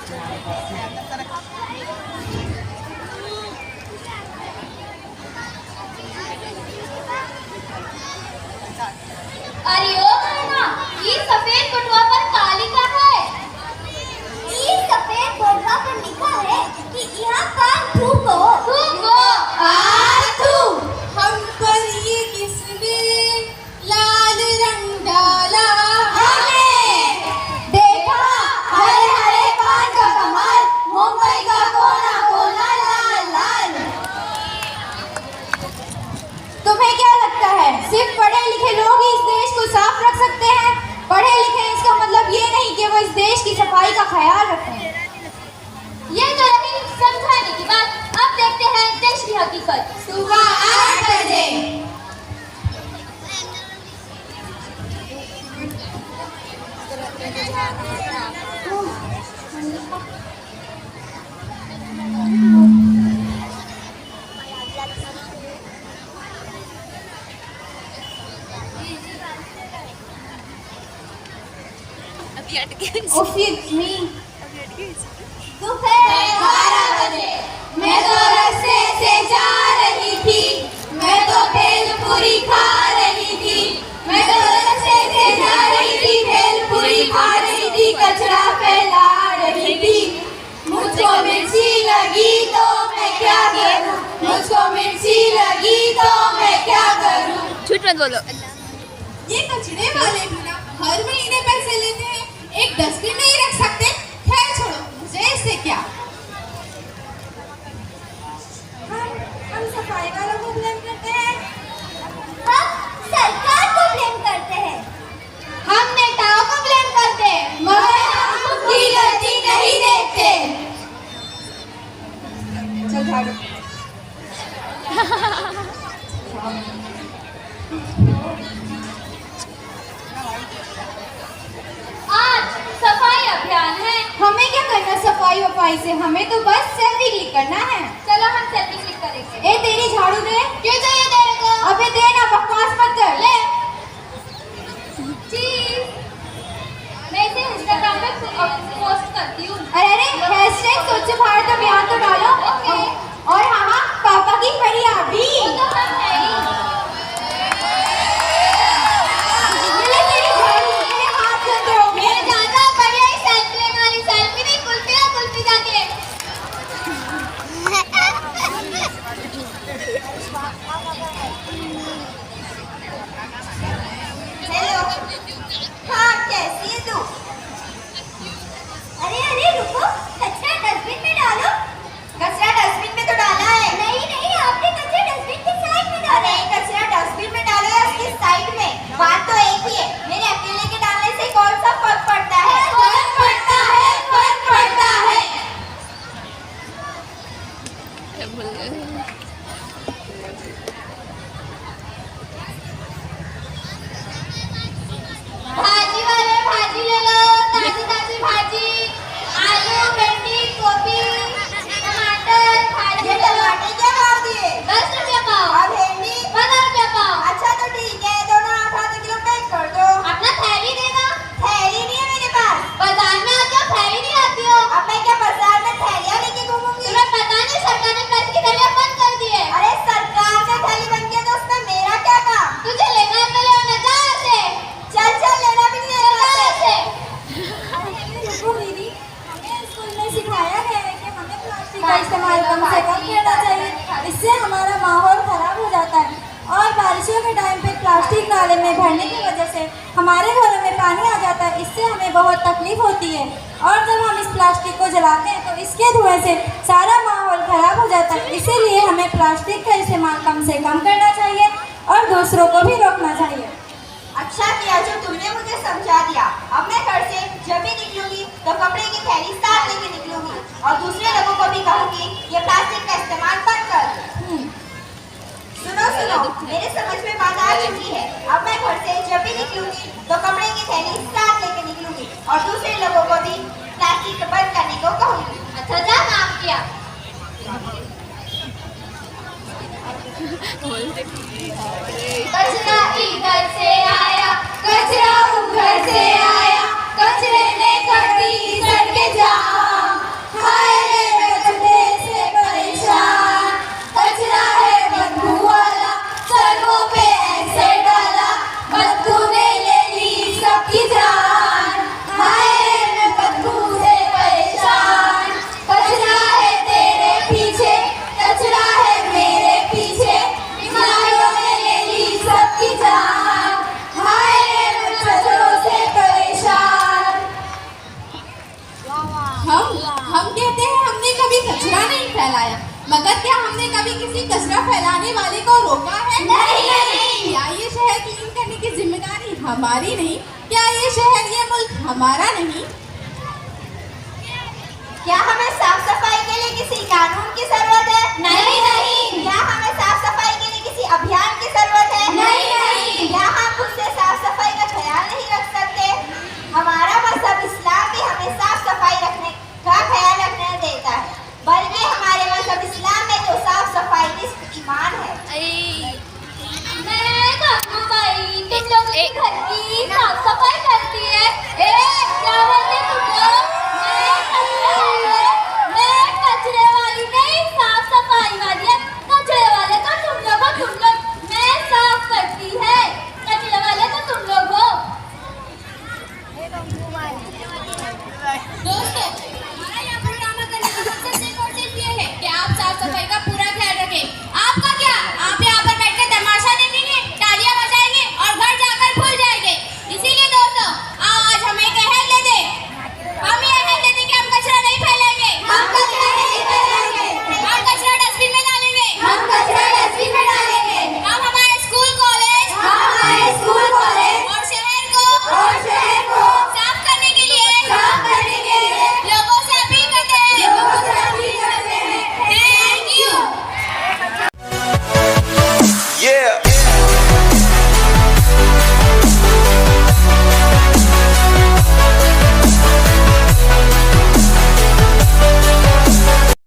अरे ओ बहना, ये सफेद बटुआ पर काली का है। ये सफेद बटुआ पर लिखा है कि यहाँ पर थूको आथू। हम पर ये किसने लाल रंग डाला? हमने देखा हरे हरे पान का कमाल, मुंबई का कोना कोना लाल लाल। तुम्हें क्या लगता है सिर्फ पढ़े लिखे लोग ही इस देश को साफ रख सकते हैं? पढ़े लिखे इसका मतलब ये नहीं कि वो इस देश की सफाई का ख्याल रखें। ये तो रही समझाने की बात। अब देखते हैं देश की हकीकत। सुबह 8 बजे दोपहर 12 बजे मैं तो रास्ते से जा रही थी, मैं तो भेलपुरी खा रही थी, मैं तो रास्ते से जा रही थी, भेलपुरी खा रही थी, कचरा फैला रही थी। मुझको मिर्ची लगी तो मैं क्या करूं, मुझको मिर्ची लगी तो मैं क्या करूं। झूठ मत बोलो। ये कचरे वाले भी ना हर महीने पैसे लेते हैं, एक डस्टबिन नहीं रख सकते? खैर छोड़ो, मुझे इससे क्या। हम सफाई वालों को ब्लेम करते हैं, हम सरकार को ब्लेम करते हैं, हम नेताओं को ब्लेम करते हैं, मगर हम उनकी गलती नहीं देखते। चल झाड़ू। आज सफाई अभियान है। हमें क्या करना सफाई वफाई से, हमें तो बस सेल्फी क्लिक करना है। चलो हम सेल्फी क्लिक करेंगे। ए तेरी झाड़ू दे। क्यों चाहिए तेरे को? अबे दे ना, बकवास मत कर। ले। चीज। मैं इसे इंस्टाग्राम पे पोस्ट करती हूँ। अरे हैशटैग स्वच्छ भारत अभियान तो डालो। ओके। और हाँ, पापा की फरियादी। वो तो हम है ही। ले तेरी झाड़ू, मेरे हाथ गंदे हो गए। मैं जानता हूँ बढ़िया ही सेल्फी लेने वाली, सेल्फी नहीं कुल्फी है, कुल्फी जाके। हेलो, हाँ कैसी है तू? अरे अरे रुको, कचरा डस्टबिन में डालो। कचरा डस्टबिन में तो डाला है। नहीं नहीं, आपने कचरा डस्टबिन के साइड में डाला। नहीं, कचरा डस्टबिन में डालो या उसकी साइड में, बात तो एक ही है। मेरे अकेले के डालने से कौन सा फर्क पड़ता है? फर्क पड़ता है, फर्क पड़ता है। भाजी वाले भाजी ले लो, ताजी ताजी भाजी। आलू, भिंडी, गोभी, टमाटर, भाजी। ये टमाटर क्या भाव दिए? 10 रुपया पाव। और भिंडी? 15 रुपया पाव। अच्छा तो ठीक है, दोनों 8-8 किलो पैक कर दो। अपना थैली देना। थैली नहीं है मेरे पास। बाजार में आके आप थैली नहीं आती हो। अब मैं क्या बाजार में थैलियां लेके घूमूंगी? तुम्हें पता नहीं सरकार ने प्लास्टिक की थैलियां बंद कर दी है। अरे सरकार ने थैली बन गया तो उसमें मेरा क्या काम? तुझे लेना है तो ले आना, जा से। चल चल, लेना भी नहीं जा है से। रुको दीदी, हमें स्कूल में सिखाया गया है कि हमें प्लास्टिक का इस्तेमाल कम से कम करना चाहिए, इससे हमारा माहौल खराब हो जाता है। और बारिशों के टाइम पे प्लास्टिक नाले में भरने की वजह से हमारे घरों में पानी आ जाता है, इससे हमें बहुत तकलीफ होती है। और जब हम इस प्लास्टिक को जलाते हैं तो इसके धुएं से सारा माहौल खराब हो जाता है। इसीलिए हमें प्लास्टिक का इस्तेमाल कम से कम करना चाहिए और दूसरों को भी रोकना चाहिए। अच्छा किया जो तुमने मुझे समझा दिया। अब मैं घर से जब भी निकलूंगी तो कपड़े की थैली साथ लेके निकलूंगी और दूसरे लोगों को भी कहूंगी ये प्लास्टिक का इस्तेमाल बंद कर। सुनो सुनो, मेरे समझ में बात आ चुकी है। अब मैं घर से जब भी निकलूंगी तो कपड़े की थैली साथ लेके निकलूंगी और दूसरे लोगों को भी प्लास्टिक बंद करने को कहूंगी। अच्छा जा, काम किया। कचरा इधर से आया, कचरा उधर से आया, कचरे ने कर दी सड़कें जाम। हम कहते हैं हमने कभी कचरा नहीं फैलाया, मगर क्या हमने कभी किसी कचरा फैलाने वाले को रोका है? नहीं। क्या ये शहर क्लीन करने की जिम्मेदारी हमारी नहीं? क्या ये शहर, ये मुल्क हमारा नहीं? क्या हमें साफ सफाई के लिए किसी कानून की जरूरत है? नहीं।